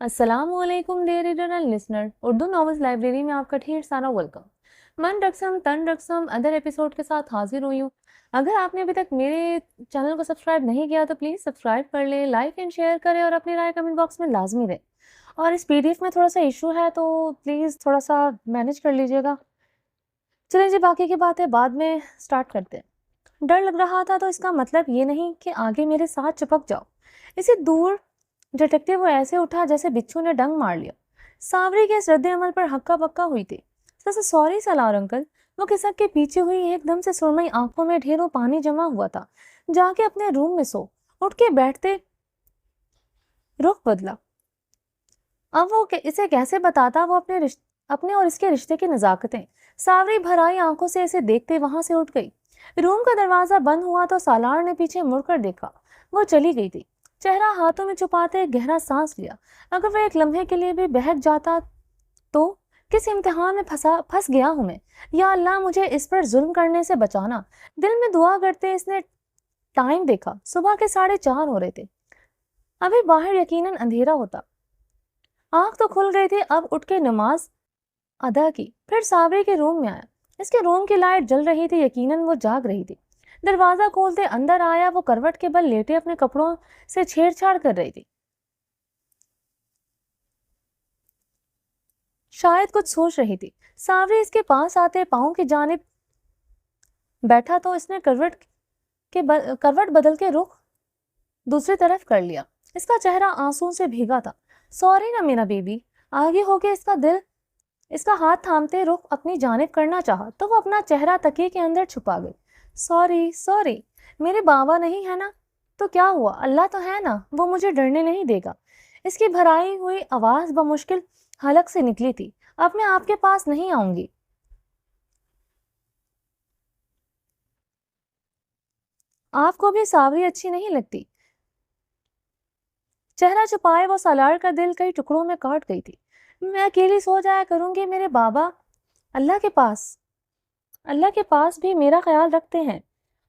अस्सलाम वालेकुम dear reader and listener. Urdu novels library में आपका ढेर सारा वेलकम। मन रकसम तन रकसम अदर एपिसोड के साथ हाजिर हुई हूँ। अगर आपने अभी तक मेरे चैनल को सब्सक्राइब नहीं किया तो प्लीज़ सब्सक्राइब कर लें, लाइक एंड शेयर करें और अपनी राय कमेंट बॉक्स में लाजमी दें। और इस पीडीएफ में थोड़ा सा इशू है तो प्लीज़ थोड़ा सा मैनेज कर लीजिएगा। चलिए जी, बाकी की बातें बाद में स्टार्ट करते हैं। डर लग रहा था तो इसका मतलब ये नहीं कि आगे मेरे साथ चिपक जाओ। इसे दूर डिटेक्टिव वो ऐसे उठा जैसे बिच्छू ने डंक मार लिया। सावरी के इस रद्द अमल पर हक्का बक्का हुई थी। जैसे सॉरी सलार अंकल। वो किसक के पीछे हुई एकदम से सुरमई आंखों में ढेरों पानी जमा हुआ था। जाके अपने रूम में सो। उठ के बैठते रुख बदला। अब वो इसे कैसे बताता वो अपने और इसके रिश्ते की नजाकतें। सावरी भराई आंखों से इसे देखते वहां से उठ गई। रूम का दरवाजा बंद हुआ तो सालार ने पीछे मुड़कर देखा। वो चली गई थी। चेहरा हाथों में छुपाते गहरा सांस लिया। अगर वह एक लम्हे के लिए भी बहक जाता तो किस इम्तिहान में फंस गया हूं मैं। या अल्लाह, मुझे इस पर जुल्म करने से बचाना। दिल में दुआ करते इसने टाइम देखा। सुबह के 4:30 हो रहे थे। अभी बाहर यकीनन अंधेरा होता। आंख तो खुल गई थी। अब उठ के नमाज अदा की, फिर सावरी के रूम में आया। इसके रूम की लाइट जल रही थी, यकीनन वो जाग रही थी। दरवाजा खोलते अंदर आया। वो करवट के बल लेटे अपने कपड़ों से छेड़छाड़ कर रही थी। शायद कुछ सोच रही थी। सावरी इसके पास आते पाँव की जानिब बैठा तो इसने करवट बदल के रुख दूसरी तरफ कर लिया। इसका चेहरा आंसू से भीगा था। सॉरी ना मेरा बेबी। आगे होके इसका हाथ थामते रुख अपनी जानिब करना चाहा तो वो अपना चेहरा तकिए के अंदर छुपा गई। Sorry sorry. मेरे बाबा नहीं है ना तो क्या हुआ, अल्लाह तो है ना, वो मुझे डरने नहीं देगा। इसकी भराई हुई आवाज बमुश्किल हलक से निकली थी। अब मैं आपके पास नहीं आऊंगी। आपको भी सावरी अच्छी नहीं लगती। चेहरा छुपाए वो सालार का दिल कई टुकड़ों में काट गई थी। मैं अकेली सो जाया करूंगी। मेरे बाबा अल्लाह के पास अल्लाह के पास भी मेरा ख्याल रखते हैं।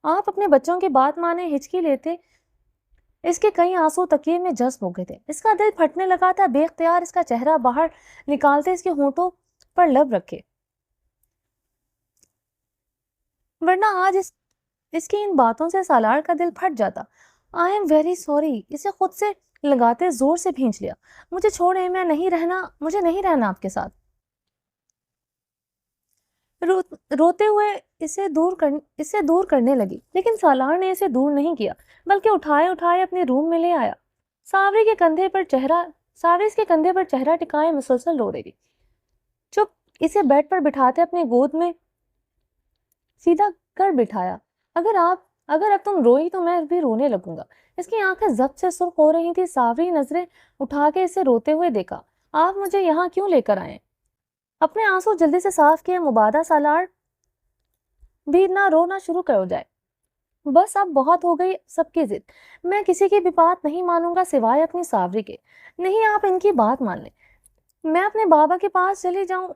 आप अपने बच्चों की बात माने। हिचकी लेते इसके कई आंसू तकिए में जज्ब हो गए थे। इसका दिल फटने लगा था। बेख्तियार इसका चेहरा बाहर निकालते इसके होंठों पर लब रखे, वरना आज इसकी इन बातों से सालार का दिल फट जाता। I am very sorry. इसे खुद से लगाते जोर से भींच लिया। मुझे छोड़े, मुझे नहीं रहना आपके साथ। रोते हुए इसे दूर करने लगी, लेकिन सालार ने इसे दूर नहीं किया, बल्कि उठाए उठाए अपने रूम में ले आया। सावरी के कंधे पर चेहरा सावरी इसके कंधे पर चेहरा टिकाए मुसलसल रो रही थी। चुप। इसे बेड पर बिठाते अपने गोद में सीधा कर बिठाया। अगर अब तुम रोई तो मैं भी रोने लगूंगा। इसकी आंखें जब्त से सुर्ख हो रही थी। सावरी नजरें उठा के इसे रोते हुए देखा। आप मुझे यहाँ क्यों लेकर आए? अपने आंसू जल्दी से साफ किए। मुबादा सालार भी ना रोना शुरू कर जाए। बस अब बहुत हो गई सबकी जिद। मैं किसी की भी बात नहीं मानूंगा सिवाय अपनी सावरी के। नहीं, आप इनकी बात मान लें। मैं अपने बाबा के पास चली जाऊं।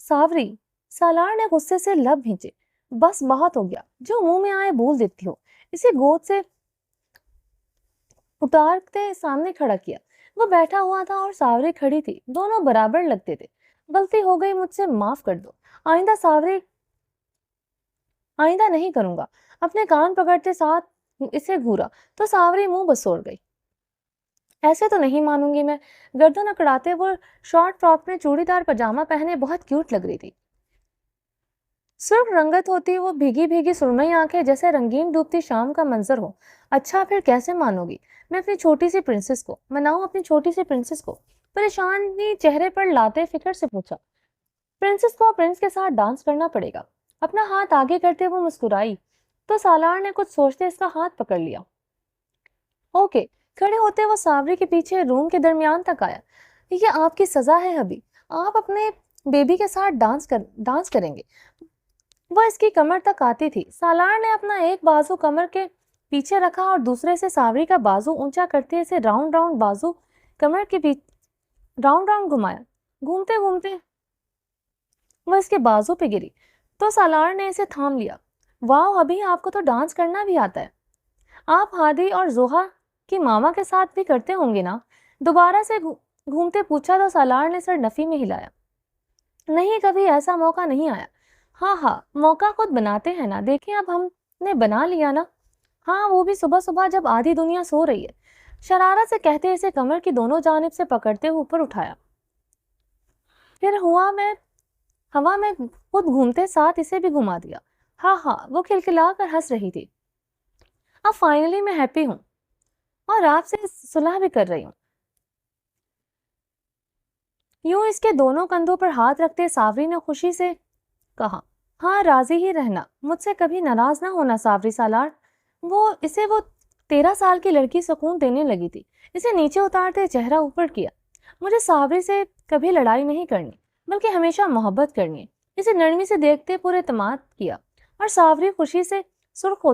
सावरी। सालार ने गुस्से से लब भींचे। बस बहुत हो गया। जो मुंह में आए बोल देती हो। इसे गोद से उतारते सामने खड़ा किया। वो बैठा हुआ था और सावरी खड़ी थी। दोनों बराबर लगते थे। गलती हो गई, मुझसे माफ कर दो। आइंदा सावरी आइंदा नहीं करूंगा। अपने कान पकड़ते साथ इसे घूरा तो सावरी मुंह बसोड़ गई। ऐसे तो नहीं मानूंगी मैं। गर्दन अकड़ाते वो शॉर्ट फ्रॉक में चूड़ीदार पजामा पहने बहुत क्यूट लग रही थी। सुर्ख रंगत होती वो भीगी भीगी सुरमई आंखें जैसे रंगीन डूबती शाम का मंजर हो। अच्छा, फिर कैसे मानोगी? मैं अपनी छोटी सी प्रिंसेस को मनाऊं? अपनी छोटी सी प्रिंसेस को? परेशानी चेहरे पर लाते फिक्र से पूछा। प्रिंसेस को प्रिंस के साथ डांस करना पड़ेगा। अपना हाथ आगे करते वो मुस्कुराई तो सालार ने कुछ सोचते इसका हाथ पकड़ लिया। ओके। खड़े होते वो सावरी के पीछे रूम के दरमियान तक आया। ये आपकी सजा है अभी। आप अपने बेबी के साथ डांस करेंगे। वह इसकी कमर तक आती थी। सालार ने अपना एक बाजू कमर के पीछे रखा और दूसरे से सावरी का बाजू ऊंचा करते इसे राउंड राउंड बाजू कमर के पीछे राउंड राउंड घुमाया। घूमते घूमते वह इसके बाजू पे गिरी तो सालार ने इसे थाम लिया। वाह, अभी आपको तो डांस करना भी आता है। आप हादी और जोहा की मामा के साथ भी करते होंगे ना? दोबारा से घूमते पूछा तो सालार ने सर नफी में हिलाया। नहीं, कभी ऐसा मौका नहीं आया। हाँ हाँ, मौका खुद बनाते हैं ना, देखें अब हमने बना लिया ना। हाँ, वो भी सुबह सुबह जब आधी दुनिया सो रही है। शरारत से कहते इसे कमर की दोनों जानिब से पकड़ते हुए ऊपर उठाया, फिर हवा में खुद घूमते साथ इसे भी घुमा दिया। हाँ हाँ, वो खिलखिला कर हंस रही थी। अब फाइनली मैं हैप्पी हूँ और आपसे सुलह भी कर रही हूँ। यूं इसके दोनों कंधों पर हाथ रखते सावरी ने खुशी से कहा, हाँ राजी ही रहना, मुझसे कभी नाराज ना होना सावरी सालार। वो 13 साल की लड़की सुकून देने लगी थी। इसे नीचे उतारते चेहरा ऊपर किया। मुझे सावरी से कभी लड़ाई नहीं करनी, बल्कि हमेशा मोहब्बत करनी है। इसे नरमी से देखते पूरे एतमाद किया और सावरी खुशी से सुर्ख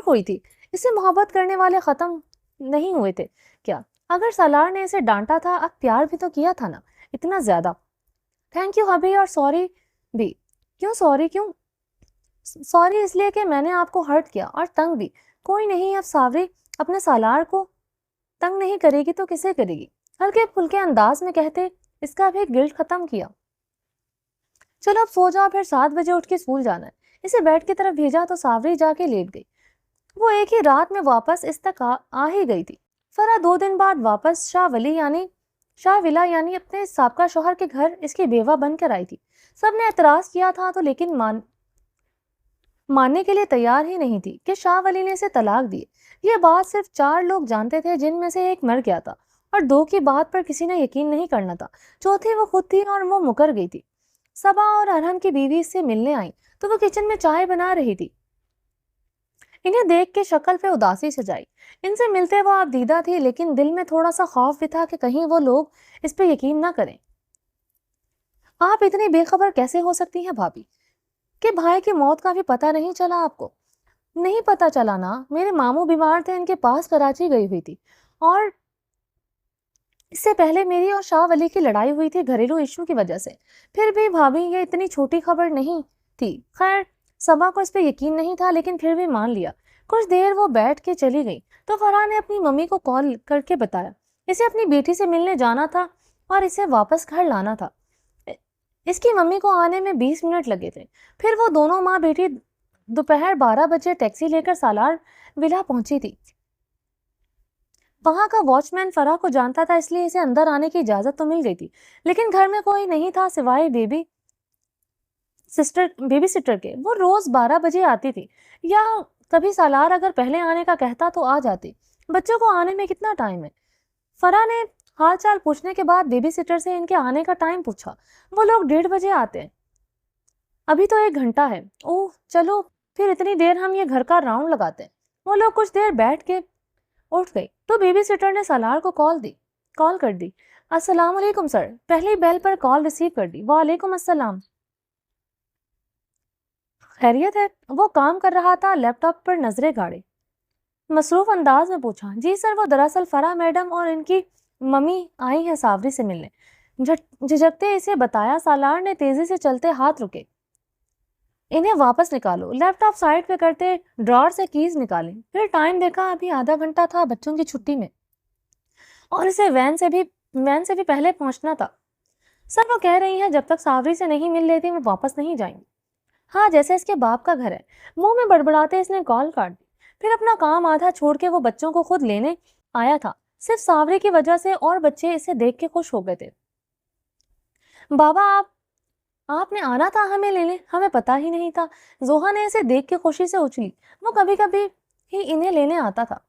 हुई थी। इसे मोहब्बत करने वाले खत्म नहीं हुए थे क्या? अगर सालार ने इसे डांटा था, अब प्यार भी तो किया था ना, इतना ज्यादा। थैंक यू हबी, और सॉरी भी। क्यों सॉरी? क्यों सॉरी? इसलिए कि मैंने आपको हर्ट किया और तंग भी। कोई नहीं, अब सावरी अपने सालार को तंग नहीं करेगी तो किसे करेगी? हल्के फुल्के अंदाज में कहते इसका भी गिल्ट खत्म किया। चलो अब सो जाओ, फिर 7 बजे उठ के स्कूल जाना है। इसे बेड की तरफ भेजा तो सावरी जाके लेट गई। वो एक ही रात में वापस इस तक आ ही गई थी। फरा 2 दिन बाद वापस शाह विला यानी अपने साबका शौहर के घर इसकी बेवा बनकर आई थी। सबने एतराज किया था तो लेकिन मानने के लिए तैयार ही नहीं थी कि शाह वली ने इसे तलाक दी। ये बात सिर्फ 4 लोग जानते थे, जिनमें से एक मर गया था और 2 की बात पर किसी ने यकीन नहीं करना था। चौथी वो खुद थी और वो मुकर गई थी। सबा और अरहम की बीवी इससे मिलने आई तो वो किचन में चाय बना रही थी। इन्हें देख के शक्ल पे उदासी सजाई। इनसे मिलते वो आप दीदा थी, लेकिन दिल में थोड़ा सा खौफ भी था कि कहीं वो लोग इस पे यकीन ना करें। आप इतनी बेखबर कैसे हो सकती हैं भाभी? कि भाई की मौत का भी पता नहीं चला आपको? नहीं पता चला ना, मेरे मामू बीमार थे, इनके पास कराची गई हुई थी, और इससे पहले मेरी और शाह वली की लड़ाई हुई थी घरेलू इश्यू की वजह से। फिर भी भाभी ये इतनी छोटी खबर नहीं थी। खैर, सबा को इस पे यकीन नहीं था, लेकिन फिर भी मान लिया। कुछ देर वो बैठ के चली गई तो फरहा ने अपनी मम्मी को कॉल करके बताया इसे अपनी बेटी से मिलने जाना था और इसे वापस घर लाना था। इसकी मम्मी को आने में 20 मिनट लगे थे। फिर वो दोनों माँ बेटी दोपहर 12 बजे टैक्सी लेकर सालार विला पहुंची थी। वहां का वॉचमैन फराह को जानता था, इसलिए इसे अंदर आने की इजाजत तो मिल गई थी, लेकिन घर में कोई नहीं था सिवाय बेबी सिटर के। वो रोज 12 बजे आती थी, या कभी सालार अगर पहले आने का कहता तो आ जाती। बच्चों को आने में कितना टाइम है? फराह ने हाल चाल पूछने के बाद बेबी सिटर से इनके आने का टाइम पूछा। वो लोग 1:30 बजे आते हैं। अभी तो 1 घंटा है। ओह चलो, फिर इतनी देर हम ये घर का राउंड लगाते हैं। वो लोग कुछ देर बैठ के उठ गई तो बेबी सिटर ने सालार को कॉल कर दी। अस्सलाम वालेकुम सर। पहली बेल पर कॉल रिसीव कर दी। वालेकुम अस्सलाम। खैरियत है? वो काम कर रहा था, लैपटॉप पर नजरें गाड़े मसरूफ अंदाज में पूछा। जी सर, वो दरअसल फराह मैडम और इनकी मम्मी आई हैं सावरी से मिलने। झिझकते इसे बताया। सालार ने तेजी से चलते हाथ रुके। इन्हें वापस निकालो। लैपटॉप साइड पे करते ड्रॉर से कीज निकाली। फिर टाइम देखा, अभी आधा घंटा था बच्चों की छुट्टी में, और इसे वैन से भी पहले पहुंचना था। सर वो कह रही हैं जब तक सावरी से नहीं मिल लेती वो वापस नहीं जाएंगी। हाँ, जैसे इसके बाप का घर है। मुंह में बड़बड़ाते इसने कॉल काट दी। फिर अपना काम आधा छोड़ के वो बच्चों को खुद लेने आया था, सिर्फ सावरी की वजह से, और बच्चे इसे देख के खुश हो गए थे। बाबा आपने आना था हमें लेने, हमें पता ही नहीं था। जोहा ने इसे देख के खुशी से उछली। वो कभी कभी ही इन्हें लेने आता था।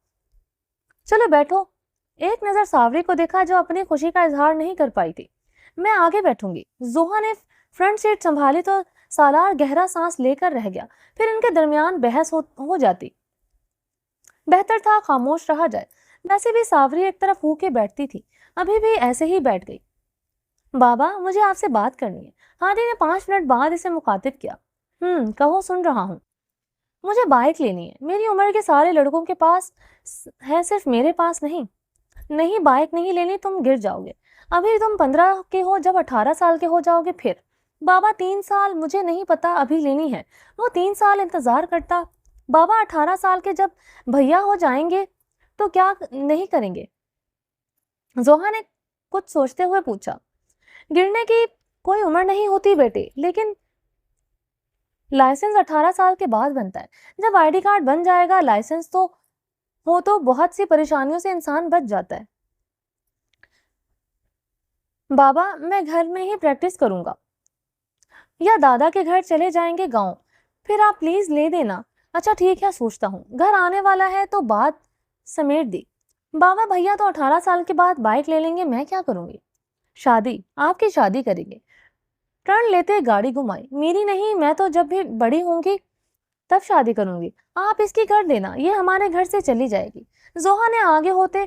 चलो बैठो। एक नजर सावरी को देखा जो अपनी खुशी का इजहार नहीं कर पाई थी। मैं आगे बैठूंगी। जोहा ने फ्रंट सीट संभाली तो सालार गहरा सांस लेकर रह गया। फिर इनके दरमियान बहस हो जाती। बेहतर था खामोश रहा जाए। वैसे भी सावरी एक तरफ हो के बैठती थी, अभी भी ऐसे ही बैठ गई। बाबा मुझे आपसे बात करनी है। हादी ने 5 मिनट बाद इसे मुखातिब किया। कहो, सुन रहा हूँ। मुझे बाइक लेनी है। मेरी उम्र के सारे लड़कों के पास है, सिर्फ मेरे पास नहीं। नहीं, बाइक नहीं लेनी, तुम गिर जाओगे। अभी तुम 15 के हो, जब 18 साल के हो जाओगे फिर। बाबा 3 साल, मुझे नहीं पता, अभी लेनी है। वो 3 साल इंतजार करता। बाबा 18 साल के जब भैया हो जाएंगे तो क्या नहीं करेंगे? जोहा ने कुछ सोचते हुए पूछा, गिरने की कोई उम्र नहीं होती बेटे, लेकिन लाइसेंस 18 साल के बाद बनता है। जब आईडी कार्ड बन जाएगा, लाइसेंस तो हो तो बहुत सी परेशानियों से इंसान बच जाता है। बाबा, मैं घर में ही प्रैक्टिस करूंगा या दादा के घर चले जाएंगे गांव, फिर आप प्लीज ले देना। अच्छा ठीक है, सोचता हूँ। घर आने वाला है तो बात समेट दी। बाबा, भैया तो 18 साल के बाद बाइक ले लेंगे, मैं क्या करूंगी? शादी? आपकी शादी करेंगे। टर्न लेते गाड़ी घुमाई। मेरी नहीं, मैं तो जब भी बड़ी होंगी तब शादी करूंगी। आप इसकी कर देना, ये हमारे घर से चली जाएगी। जोहा ने आगे होते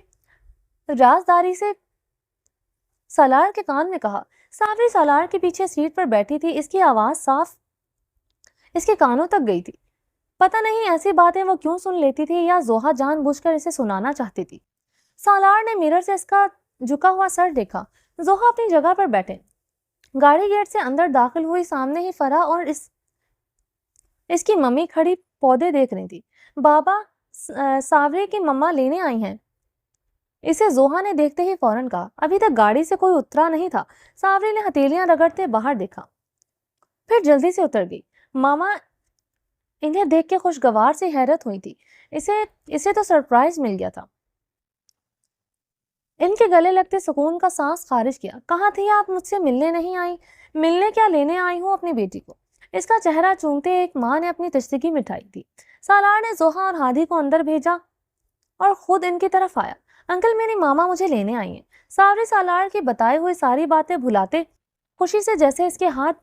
राजदारी से सालार के कान में कहा। सावरी सालार के पीछे सीट पर बैठी थी। इसकी आवाज साफ इसके कानों तक गई थी। पता नहीं ऐसी बातें वो क्यों सुन लेती थी, या जोहा जानबूझकर इसे सुनाना चाहती थी। सालार ने मिरर से इसका झुका हुआ सर देखा। जोहा अपनी जगह पर बैठे गाड़ी गेट से अंदर दाखिल हुई। सामने ही फरा और इसकी मम्मी खड़ी पौधे देख रही थी। बाबा, सावरे की मम्मा लेने आई हैं। इसे जोहा ने देखते ही फौरन कहा। अभी तक गाड़ी से कोई उतरा नहीं था। सावरे ने हथेलियां रगड़ते बाहर देखा, फिर जल्दी से उतर गई। मामा इन्हें देख के खुशगवार से हैरत हुई थी। इसे तो सरप्राइज मिल गया था। इनके गले लगते सुकून का सांस खारिज किया। कहाँ थी आप? मुझसे मिलने नहीं आई? मिलने क्या, लेने आई हूँ अपनी बेटी को। इसका चेहरा चूमते एक माँ ने अपनी तश्तगी मिठाई थी। सालार ने जोहा और हादी को अंदर भेजा और खुद इनकी तरफ आया। अंकल, मेरी मामा मुझे लेने आई हैं। सावरी सालार की बताई हुई सारी बातें भुलाते खुशी से जैसे इसके हाथ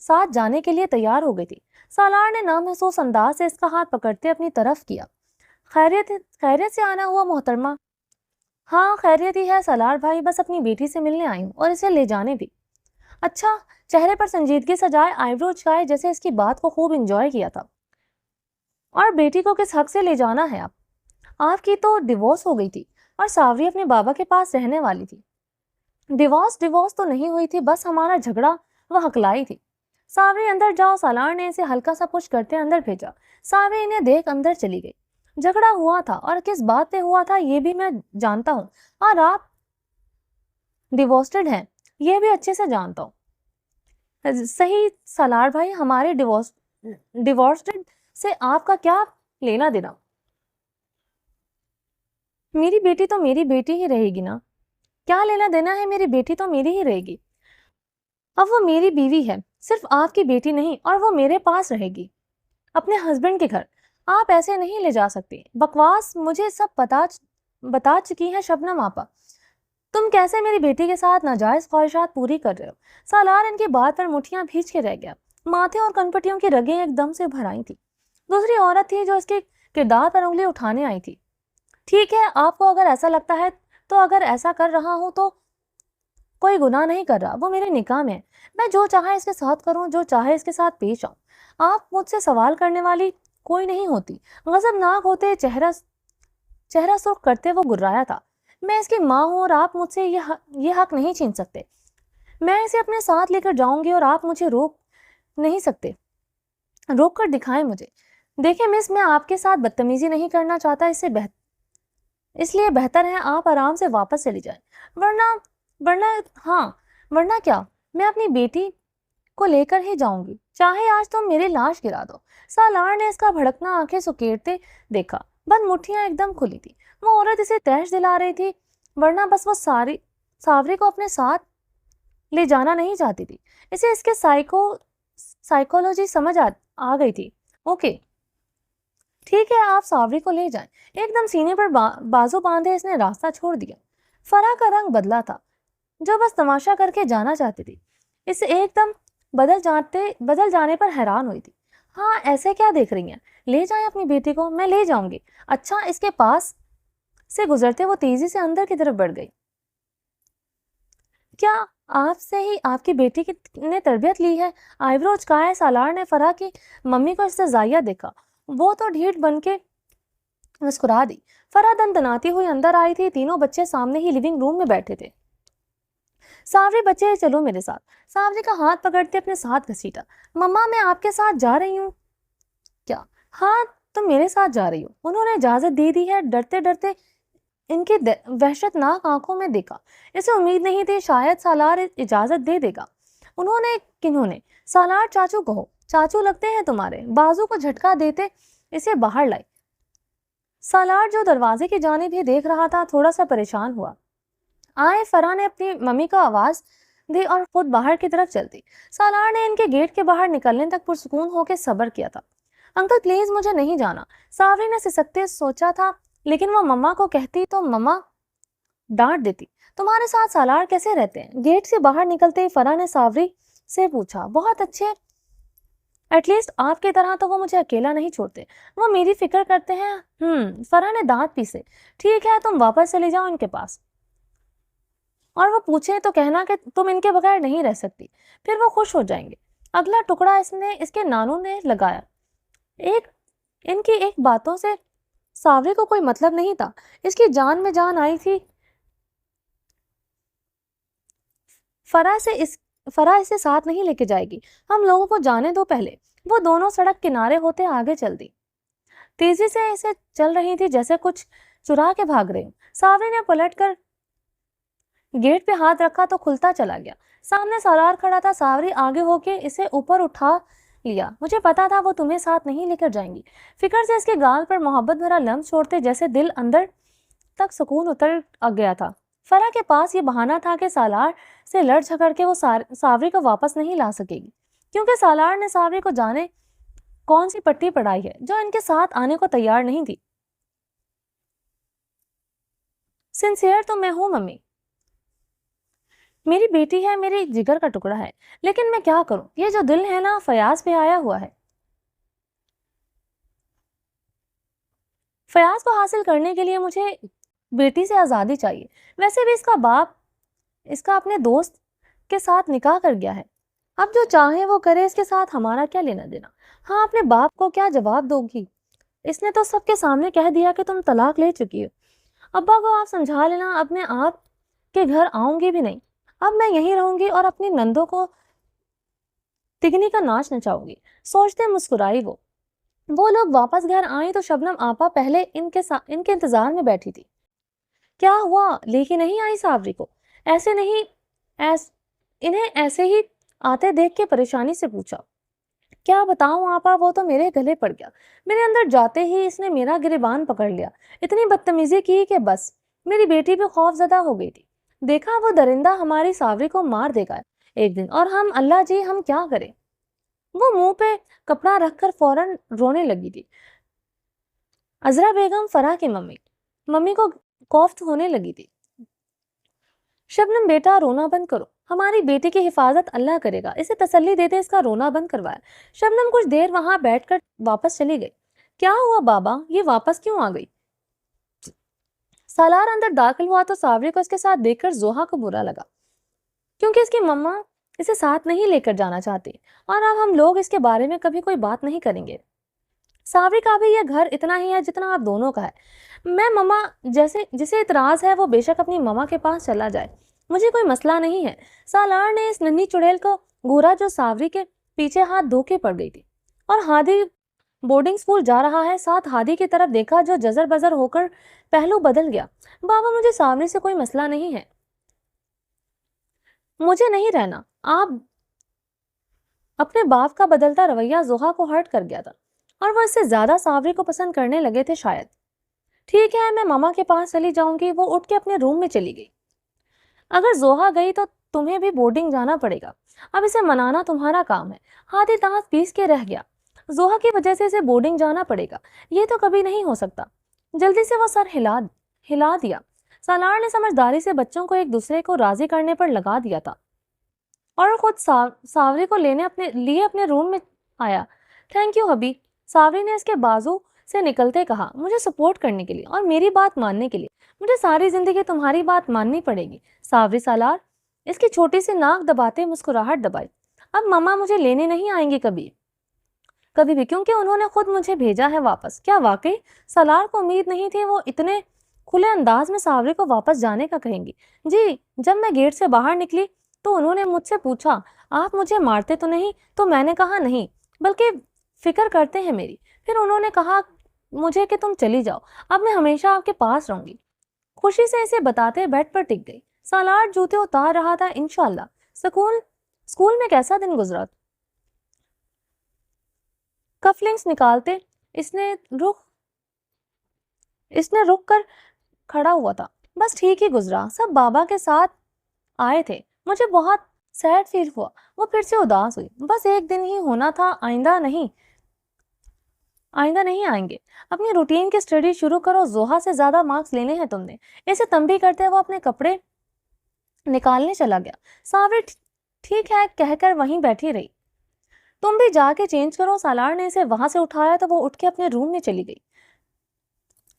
साथ जाने के लिए तैयार हो गई थी। सालार ने नामहसूस अंदाज से इसका हाथ पकड़ते अपनी तरफ किया। खैरियत से आना हुआ मोहतरमा? हाँ, खैरियत ही है सालार भाई, बस अपनी बेटी से मिलने आई हूँ और इसे ले जाने भी। अच्छा। चेहरे पर संजीदगी सजाए, आईब्रो उचकाए, जैसे इसकी बात को खूब एंजॉय किया था। और बेटी को किस हक से ले जाना है आप? आपकी तो डिवोर्स हो गई थी और सावरी अपने बाबा के पास रहने वाली थी। डिवोर्स तो नहीं हुई थी, बस हमारा झगड़ा व हकलाई थी। सावरी अंदर जाओ। सालार ने इसे हल्का सा पुश करते अंदर भेजा। सावरी इन्हें देख अंदर चली गई। झगड़ा हुआ था और किस बात पे हुआ था ये भी मैं जानता हूँ, और आप डिवोर्स्ड हैं ये भी अच्छे से जानता हूँ। सही सालार भाई, हमारे डिवोर्स्ड से आपका क्या लेना देना? मेरी बेटी तो मेरी बेटी ही रहेगी ना। क्या लेना देना है? मेरी बेटी तो मेरी ही रहेगी। अब वो मेरी बीवी है, सिर्फ आपकी बेटी नहीं, और वो मेरे पास रहेगी अपने हस्बैंड के घर। आप ऐसे नहीं ले जा सकते। बकवास मुझे सब बता चुकी है शबनम आपा। तुम कैसे मेरी बेटी के साथ नाजायज ख्वाहिशात पूरी कर रहे हो? सालार इनकी बात पर मुठियां भींच के रह गया। माथे और कनपटियों की रगें एकदम से भर आई थी। दूसरी औरत थी जो इसके किरदार पर उंगली उठाने आई थी। ठीक है, आपको अगर ऐसा लगता है तो अगर ऐसा कर रहा हूं तो कोई गुनाह नहीं कर रहा, वो मेरे निकाह में है। मैं जो चाहे इसके साथ करूं, जो चाहे इसके साथ पेश आऊं। आप मुझसे सवाल करने वाली कोई नहीं होती। गजबनाक होते चेहरा सुर्ख करते वो गुर्राया था। मैं इसकी माँ हूं और आप मुझसे ये हक नहीं छीन सकते। मैं इसे अपने साथ लेकर जाऊंगी और आप मुझे रोक नहीं सकते। रोक कर दिखाएं मुझे। देखिए मिस, मैं आपके साथ बदतमीजी नहीं करना चाहता, इसलिए बेहतर है आप आराम से वापस चली जाएं। वरना क्या, मैं अपनी बेटी को लेकर ही जाऊंगी, चाहे आज तुम मेरी लाश गिरा दो। सालार ने इसका भड़कना आंखें सुकेरते देखा। बंद मुट्ठियां एकदम खुली थी। वो औरत इसे तैश दिला रही थी, वरना बस वो सावरी को अपने साथ ले जाना नहीं चाहती थी। इसे इसके साइकोलॉजी समझ आ गई थी। ओके ठीक है, आप सावरी को ले जाएं। एकदम सीने पर बाजू बांधे इसने रास्ता छोड़ दिया। फरा का रंग बदला था, जो बस तमाशा करके जाना चाहती थी। इसे एकदम बदल जाने पर हैरान हुई थी। हाँ, ऐसे क्या देख रही हैं? ले जाएं अपनी बेटी को, मैं ले जाऊंगी। अच्छा। इसके पास से गुजरते वो तेजी से अंदर की तरफ बढ़ गई। क्या आपसे ही आपकी बेटी ने तरबियत ली है? आईब्रो उचकाए सालार ने फरा की मम्मी को इससे जाया देखा। वो तो ढीठ बन के मुस्कुरा दी। फरा दनदनाती हुई अंदर आई थी। तीनों बच्चे सामने ही लिविंग रूम में बैठे थे। सावरी, बच्चे चलो मेरे साथ। सावरी का हाथ पकड़ते अपने साथ घसीटा। मम्मा, मैं आपके साथ जा रही हूँ। क्या? हाँ, तुम मेरे साथ जा रही हो। उन्होंने इजाजत दे दी है। डरते डरते ان کی وحشتناک آنکھوں میں دیکھا۔ اسے امید نہیں تھی شاید سالار اجازت دے دے گا۔ کنہوں نے سالار چاچو کہو، چاچو لگتے ہیں تمہارے، بازو کو جھٹکا دیتے اسے باہر لائی۔ سالار جو دروازے کی جانب ہی دیکھ رہا تھا تھوڑا سا پریشان ہوا۔ آئے، فرا نے اپنی ممی کو آواز دی اور خود باہر کی طرف چلتی۔ سالار نے ان کے گیٹ کے باہر نکلنے تک پرسکون ہو کے صبر کیا تھا۔ انکل پلیز مجھے نہیں جانا، ساوری نے سسکتے سوچا تھا، لیکن وہ مما کو کہتی تو مما ڈانٹ دیتی۔ تمہارے ساتھ سالار کیسے رہتے ہیں؟ گیٹ سے باہر نکلتے ہی فرا نے ساوری سے پوچھا۔ بہت اچھے، ایٹ لیسٹ آپ کی طرح تو وہ مجھے اکیلا نہیں چھوڑتے، وہ میری فکر کرتے ہیں۔ فرا نے دانت پیسے۔ ٹھیک ہے، تم واپس چلی جاؤ ان کے پاس، اور وہ پوچھیں تو کہنا کہ تم ان کے بغیر نہیں رہ سکتی، پھر وہ خوش ہو جائیں گے۔ اگلا ٹکڑا اس کے نانوں نے لگایا۔ ان کی ایک باتوں سے ساوری کو کوئی مطلب نہیں تھا، اس کی جان میں جان آئی تھی۔ فرا اسے ساتھ نہیں لے کے جائے گی، ہم لوگوں کو جانے دو پہلے۔ وہ دونوں سڑک کنارے ہوتے آگے چل دی، تیزی سے اسے چل رہی تھی جیسے کچھ چرا کے بھاگ رہی ہوں۔ ساوری نے پلٹ کر گیٹ پہ ہاتھ رکھا تو کھلتا چلا گیا۔ سامنے سالار کھڑا تھا۔ ساوری آگے ہو کے اسے اوپر اٹھا لیا۔ مجھے پتا تھا وہ تمہیں ساتھ نہیں لے کر جائیں گی۔ فکر سے اس کے گال پر محبت بھرا لمس چھوڑتے جیسے دل اندر تک سکون اتر گیا تھا۔ فرا کے پاس یہ بہانہ تھا کہ سالار سے لڑ جھگڑ کے وہ ساوری کو واپس نہیں لا سکے گی، کیونکہ سالار نے ساوری کو جانے کون سی پٹی پڑھائی ہے جو ان کے ساتھ آنے کو تیار نہیں تھی۔ سنسیئر تو میں ہوں ممی، میری بیٹی ہے، میری جگر کا ٹکڑا ہے، لیکن میں کیا کروں، یہ جو دل ہے نا فیاض پہ آیا ہوا ہے۔ فیاض کو حاصل کرنے کے لیے مجھے بیٹی سے آزادی چاہیے۔ ویسے بھی اس کا باپ اس کا اپنے دوست کے ساتھ نکاح کر گیا ہے، اب جو چاہے وہ کرے، اس کے ساتھ ہمارا کیا لینا دینا۔ ہاں، اپنے باپ کو کیا جواب دو گی؟ اس نے تو سب کے سامنے کہہ دیا کہ تم طلاق لے چکی ہو۔ ابا کو آپ سمجھا لینا، اب میں آپ کے گھر آؤں گی بھی نہیں، اب میں یہیں رہوں گی اور اپنی نندوں کو تگنی کا ناچ نچاؤں گی۔ سوچتے مسکرائی وہ لوگ واپس گھر آئیں تو شبنم آپا پہلے ان کے انتظار میں بیٹھی تھی۔ کیا ہوا، لے کے نہیں آئی ساوری کو؟ انہیں ایسے ہی آتے دیکھ کے پریشانی سے پوچھا۔ کیا بتاؤں آپا، وہ تو میرے گلے پڑ گیا، میرے اندر جاتے ہی اس نے میرا گریبان پکڑ لیا، اتنی بدتمیزی کی کہ بس میری بیٹی بھی خوف زدہ ہو گئی تھی۔ دیکھا وہ درندہ ہماری ساوری کو مار دے گا ایک دن، اور ہم اللہ جی ہم کیا کریں۔ وہ منہ پہ کپڑا رکھ کر فوراً رونے لگی تھی۔ عذرا بیگم، فرا کی ممی کو کوفت ہونے لگی تھی۔ شبنم بیٹا رونا بند کرو، ہماری بیٹی کی حفاظت اللہ کرے گا، اسے تسلی دیتے اس کا رونا بند کروایا۔ شبنم کچھ دیر وہاں بیٹھ کر واپس چلی گئی۔ کیا ہوا بابا، یہ واپس کیوں آ گئی؟ سالار اندر داخل ہوا تو ساوری کو اس کے ساتھ دیکھ کر زوہا کو برا لگا، کیونکہ اس کی مما اسے ساتھ نہیں لے کر جانا چاہتی، اور اب ہم لوگ اس کے بارے میں کبھی کوئی بات نہیں کریں گے۔ ساوری کا بھی یہ گھر اتنا ہی ہے جتنا آپ دونوں کا ہے۔ میں مما جسے اعتراض ہے وہ بے شک اپنی مما کے پاس چلا جائے، مجھے کوئی مسئلہ نہیں ہے۔ سالار نے اس ننھی چڑیل کو گورا جو ساوری کے پیچھے ہاتھ دھو کے پڑ گئی تھی، اور ہادی بورڈنگ سکول جا رہا ہے، ساتھ ہادی کی طرف دیکھا جو جزر بزر ہو کر پہلو بدل گیا۔ بابا مجھے ساوری سے کوئی مسئلہ نہیں ہے، مجھے نہیں رہنا۔ آپ اپنے باپ کا بدلتا رویہ زوہا کو ہرٹ کر گیا تھا، اور وہ اس سے زیادہ ساوری کو پسند کرنے لگے تھے شاید۔ ٹھیک ہے، میں ماما کے پاس چلی جاؤں گی۔ وہ اٹھ کے اپنے روم میں چلی گئی۔ اگر زوہا گئی تو تمہیں بھی بورڈنگ جانا پڑے گا، اب اسے منانا تمہارا کام ہے۔ ہاتھی دانت پیس کے رہ گیا۔ زوہا کی وجہ سے اسے بورڈنگ جانا پڑے گا، یہ تو کبھی نہیں ہو سکتا۔ جلدی سے وہ سر ہلا دیا۔ سالار نے سمجھداری سے بچوں کو ایک دوسرے کو راضی کرنے پر لگا دیا تھا، اور خود ساوری کو لیے اپنے روم میں آیا۔ تھینک یو ہبی، ساوری نے اس کے بازو سے نکلتے کہا، مجھے سپورٹ کرنے کے لیے اور میری بات ماننے کے لیے۔ مجھے ساری زندگی تمہاری بات ماننی پڑے گی ساوری سالار۔ اس کی چھوٹی سی ناک دباتے مسکراہٹ دبائی۔ اب ماما مجھے لینے نہیں آئیں گی کبھی بھی، کیونکہ انہوں نے خود مجھے بھیجا ہے واپس۔ کیا واقعی؟ سالار کو امید نہیں تھی وہ اتنے کھلے انداز میں ساوری کو واپس جانے کا کہیں گی۔ جی، جب میں گیٹ سے باہر نکلی تو انہوں نے مجھ سے پوچھا آپ مجھے مارتے تو نہیں؟ تو میں نے کہا نہیں، بلکہ فکر کرتے ہیں میری۔ پھر انہوں نے کہا مجھے کہ تم چلی جاؤ، اب میں ہمیشہ آپ کے پاس رہوں گی۔ खुशी से इसे बताते बेड पर टिक गई। सालार जूते उतार रहा था। इंशाल्लाह। स्कूल में कैसा दिन गुजरा? कफलिंग्स निकालते इसने रुक कर खड़ा हुआ था। बस ठीक ही गुजरा। सब बाबा के साथ आए थे। मुझे बहुत सैड फील हुआ। वो फिर से उदास हुई। बस एक दिन ही होना था, आइंदा नहीं आएंगे। अपनी रूटीन की स्टडी शुरू करो। जोहा से ज्यादा मार्क्स लेने हैं तुमने। इसे तंबी करते वो अपने कपड़े निकालने चला गया। सावरी ठीक है कहकर वहीं बैठी रही। तुम भी जाके चेंज करो। सालार ने इसे वहां से उठाया तो वो उठ के अपने रूम में चली गई।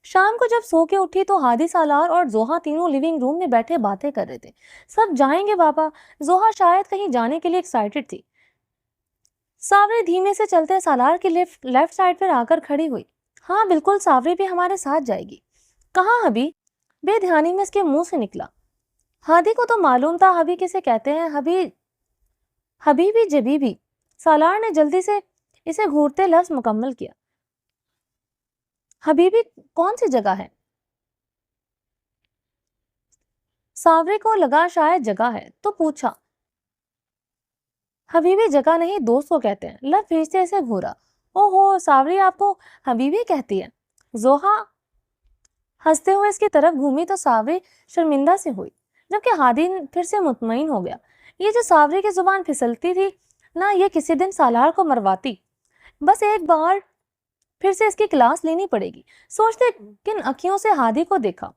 शाम को जब सो के उठी तो हादी, सालार और जोहा तीनों लिविंग रूम में बैठे बातें कर रहे थे। सब जाएंगे बाबा। जोहा शायद कहीं जाने के लिए एक्साइटेड थी। सावरी धीमे से चलते सालार की लेफ्ट साइड पर आकर खड़ी हुई। हाँ बिल्कुल, सावरी भी हमारे साथ जाएगी। कहाँ हबी? बेध्यानी में इसके मुंह से निकला। हादी को तो मालूम था हबी किसे कहते हैं। हबीबी जबीबी। सालार ने जल्दी से इसे घूरते लफ्ज मुकम्मल किया। हबीबी कौन सी जगह है? सावरी को लगा शायद जगह है तो पूछा। हबीबी जगह नहीं, दोस्त को कहते हैं। लव फिर से इसे घूरा। ओहो, सावरी आपको हबीबी कहती है? जोहा हंसते हुए इसकी तरफ घूमी तो सावरी शर्मिंदा से हुई, जबकि हादी फिर से मुतमईन हो गया। ये जो सावरी की जुबान फिसलती थी ना, ये किसी दिन सालार को मरवाती। बस एक बार फिर से इसकी क्लास लेनी पड़ेगी। सोचते किन अखियों से हादी को देखा,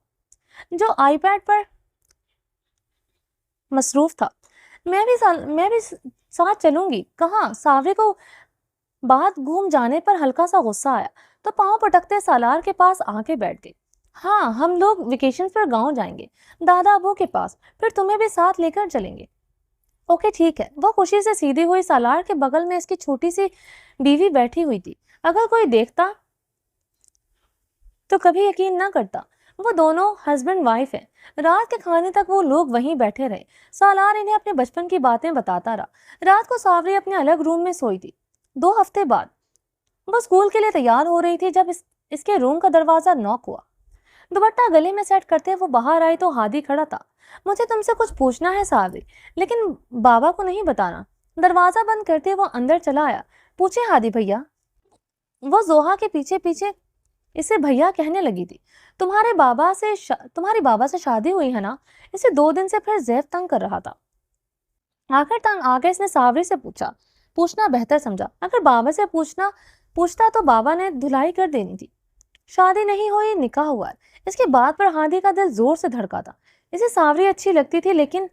जो आईपैड पर मसरूफ था। मैं भी साथ चलूंगी। कहाँ? सावरी को बात घूम जाने पर हल्का सा गुस्सा आया तो पांव पटकते सालार के पास आके बैठ गई। हाँ, हम लोग वेकेशन पर गांव जाएंगे, दादा अबू के पास। फिर तुम्हें भी साथ लेकर चलेंगे। ओके ठीक है। वो खुशी से सीधी हुई। सालार के बगल में इसकी छोटी सी बीवी बैठी हुई थी। अगर कोई देखता तो कभी यकीन न करता। वो दोनों हस्बैंड वाइफ हैं। रात के खाने तक वो लोग वहीं बैठे रहे। सालार इन्हें अपने बचपन की बातें बताता रहा। रात को सावरी अपने अलग रूम में सोई थी। 2 हफ्ते बाद वो स्कूल के लिए तैयार हो रही थी जब इसके रूम का दरवाजा नॉक हुआ। दुपट्टा गले में सेट करते वो बाहर आई तो हादी खड़ा था। मुझे तुमसे कुछ पूछना है सावरी, लेकिन बाबा को नहीं बताना। दरवाजा बंद करते वो अंदर चला आया। पूछे हादी भैया। वो जोहा के पीछे पीछे इसे भैया कहने लगी थी। तुम्हारी बाबा से शादी हुई है ना? इसे 2 दिन से फिर जैफ तंग कर रहा था। आखिर तंग आके इसने सावरी से पूछना बेहतर समझा। अगर बाबा से पूछता तो बाबा ने धुलाई कर देनी थी। शादी नहीं हुई, निकाह हुआ। इसके बाद पर हादी का दिल जोर से धड़का था। इसे सावरी अच्छी लगती थी, लेकिन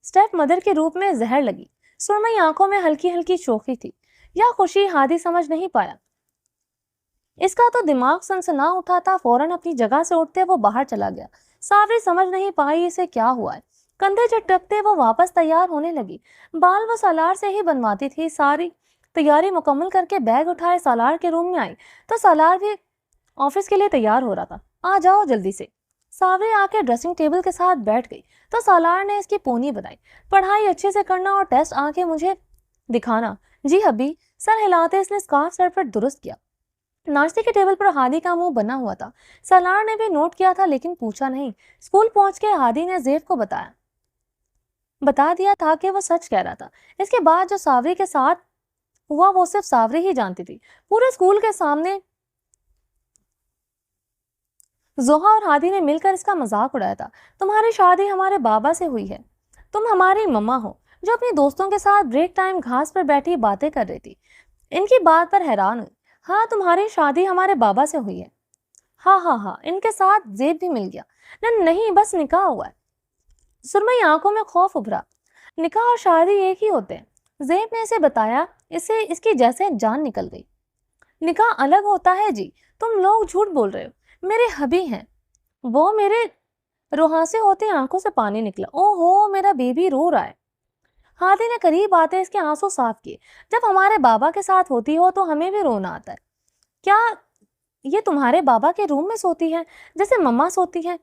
स्टेप मदर के रूप में जहर लगी। सुरमई आंखों में हल्की हल्की शोखी थी। या खुशी, हादी समझ नहीं पाया। इसका तो दिमाग सनसना उठा था। फौरन अपनी जगह से उठते वो बाहर चला गया। सावरी समझ नहीं पाई इसे क्या हुआ है। कंधे झटकते वो वापस तैयार होने लगी। बाल वो सालार से ही बनवाती थी। सारी तैयारी मुकम्मल करके बैग उठाए सालार के रूम में आई तो सालार भी ऑफिस के लिए तैयार हो रहा था। आ जाओ जल्दी से। सावरी आके ड्रेसिंग टेबल के साथ बैठ गई तो सालार ने इसकी पोनी बनाई। पढ़ाई अच्छे से करना और टेस्ट आके मुझे दिखाना। जी हबी। सर हिलाते इसने स्कार्फ सर पर दुरुस्त किया। नाश्ते के टेबल पर हादी का मुंह बना हुआ था। सालार ने भी नोट किया था लेकिन पूछा नहीं। स्कूल पहुंच के हादी ने ज़ेफ को बता दिया था कि वो सच कह रहा था। इसके बाद जो सावरी के साथ हुआ वो सिर्फ सावरी ही जानती थी। पूरे स्कूल के सामने जोहा और हादी ने मिलकर इसका मजाक उड़ाया था। तुम्हारी शादी हमारे बाबा से हुई है। तुम हमारी मम्मा हो जो अपनी दोस्तों के साथ ब्रेक टाइम घास पर बैठी बातें कर रही थी। इनकी बात पर हैरान हुई। हाँ, तुम्हारी शादी हमारे बाबा से हुई है। हाँ, इनके साथ जेब भी मिल गया। नहीं, बस निकाह हुआ है। सुरमई आंखों में खौफ उभरा। निकाह और शादी एक ही होते हैं। जेब ने इसे बताया। इसकी जैसे जान निकल गई। निकाह अलग होता है जी। तुम लोग झूठ बोल रहे हो। मेरे हबी हैं वो। मेरे रुहासे होते आंखों से पानी निकला। ओहो, मेरा बेबी रो रहा है। हादी ने करीब आते इसके आंसू साफ किए। जब हमारे बाबा के साथ होती हो तो हमें भी रोना आता है। क्या ये तुम्हारे बाबा के रूम में सोती है जैसे मम्मा सोती है?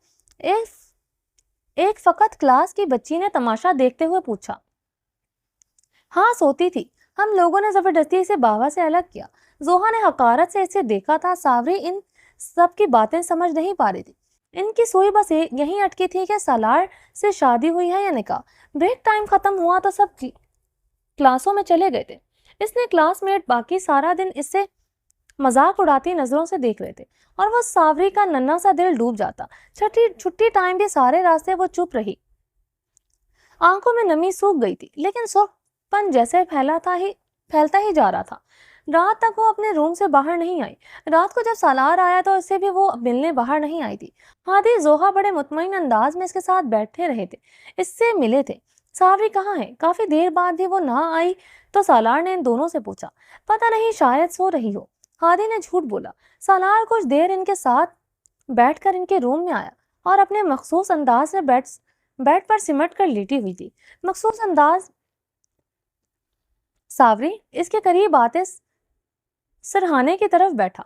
एक फकत क्लास की बच्ची ने तमाशा देखते हुए पूछा। हाँ, सोती थी। हम लोगों ने जबरदस्ती इसे बाबा से अलग किया। जोहा ने हकारत से इसे देखा था। सावरी इन सब की बातें समझ नहीं पा रही थी। ان کی سوئی بس یہیں اٹکی تھی کہ سالار سے شادی ہوئی ہے یا نکاح۔ بریک ٹائم ختم ہوا تو سب کلاسوں میں چلے گئے تھے۔ اس نے کلاس میٹ باقی سارا دن اس سے مذاق اڑاتی نظروں سے دیکھ رہے تھے اور وہ ساوری کا ننھا سا دل ڈوب جاتا۔ چھٹی ٹائم بھی سارے راستے وہ چپ رہی، آنکھوں میں نمی سوکھ گئی تھی، لیکن سرخ پن جیسے پھیلتا ہی جا رہا تھا۔ رات تک وہ اپنے روم سے باہر نہیں آئی۔ رات کو جب سالار آیا تو اس سے بھی وہ ملنے باہر نہیں آئی تھی۔ ہادی زوہا بڑے مطمئن انداز میں اس کے ساتھ بیٹھے رہے تھے، اس سے ملے تھے۔ ساوری کہاں ہے؟ کافی دیر بعد بھی وہ نہ آئی تو سالار نے ان دونوں سے پوچھا۔ پتہ نہیں، شاید سو رہی ہو، ہادی نے جھوٹ بولا۔ سالار کچھ دیر ان کے ساتھ بیٹھ کر ان کے روم میں آیا اور اپنے مخصوص انداز میں بیڈ پر سمٹ کر لیٹی ہوئی تھی۔ مخصوص انداز۔ ساوری اس کے قریب آتے سرہانے کی طرف بیٹھا۔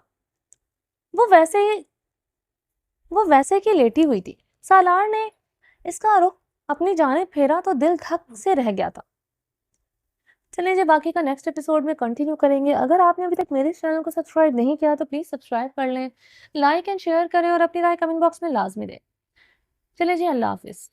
وہ ویسے کی لیٹی ہوئی تھی۔ سالار نے اس کا رخ اپنی جانب پھیرا تو دل دھک سے رہ گیا تھا۔ چلیں جی، باقی کا نیکسٹ ایپیسوڈ میں کنٹینیو کریں گے۔ اگر آپ نے ابھی تک میرے چینل کو سبسکرائب نہیں کیا تو پلیز سبسکرائب کر لیں، لائک اینڈ شیئر کریں اور اپنی رائے کمنٹ باکس میں لازمی دیں۔ چلیں جی، اللہ حافظ۔